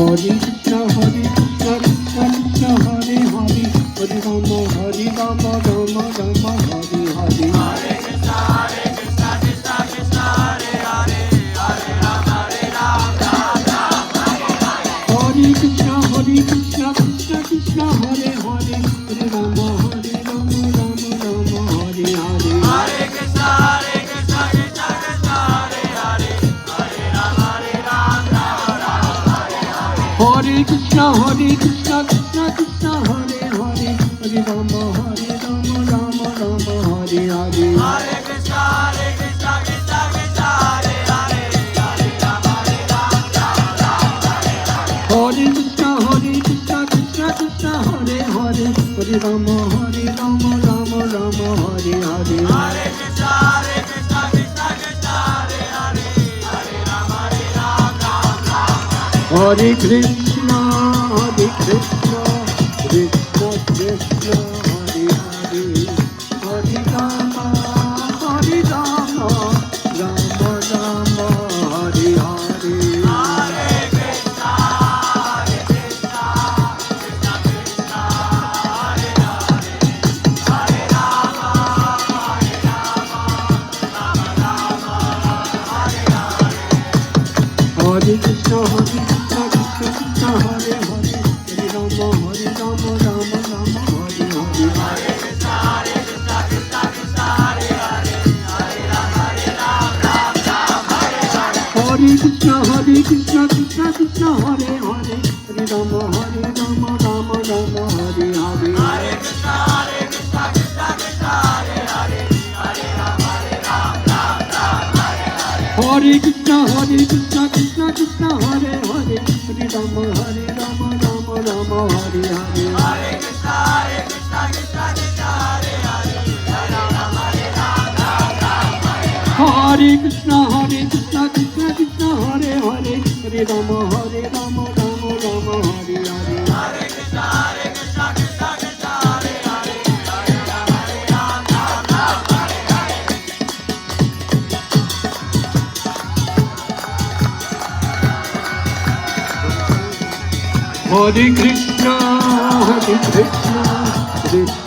Hare Krishna, Krishna Krishna, Hare Hare, Hare Rama, Rama Rama, Hare Hare. Hare Krishna, Krishna Krishna, Hare Hare, Hare Rama, Ram Ram, Hare Hare. Hare Krishna, Krishna Krishna, Hare Hare, Hare Rama, Rama Hare Hare. Hare Krishna, Krishna Krishna, Hare Hare, Hare Rama, Ram Ram, Hare Hare. Hare Krishna, Krishna Krishna, Hare Hare, Hare Rama, Rama Hare Hare. Hare Krishna, Krishna Krishna, Hare Hare, Hare Rama, Ram Ram, Hare Hare. Hare Krishna, Krishna Krishna, Hare Hare, Hare Rama, Rama Hare Hare. Hare Krishna, Krishna Krishna, Hare Hare, Hare Rama, Ram Ram, Hare Krishna, Krishna Krishna, Hare Hare, Hare Rama, Rama Hare Hare. Hare Krishna, Krishna Krishna, Hare Hare, Hare Rama, Hare Hare. Hare Krishna, Krishna Krishna, Hare Hare, Hare Rama, Rama Hare Hare. Hare Krishna, Krishna Krishna, Hare Hare, Hare Rama, Ram Ram, Hare Hare. Hare Krishna, Krishna Krishna, Hare Hare, Hare Rama, Rama Hare Hare. Hare Krishna, Krishna Krishna, Hare Hare, Hare Rama, Ram Ram, Hare Hare. Hare Krishna, Krishna Krishna, Hare Hare, Hare Rama, Rama Hare Hare. Hare Krishna, Krishna Krishna, Hare Hare, Hare Rama, Ram Ram, Hare Hare Hare. Krishna, Krishna Krishna, Hare Hare, Hare Rama, Rama Hare Hare. Hare Krishna, Krishna Krishna, Hare Hare, Hare Rama, Ram Ram, Hare Hare. Hare Krishna, Krishna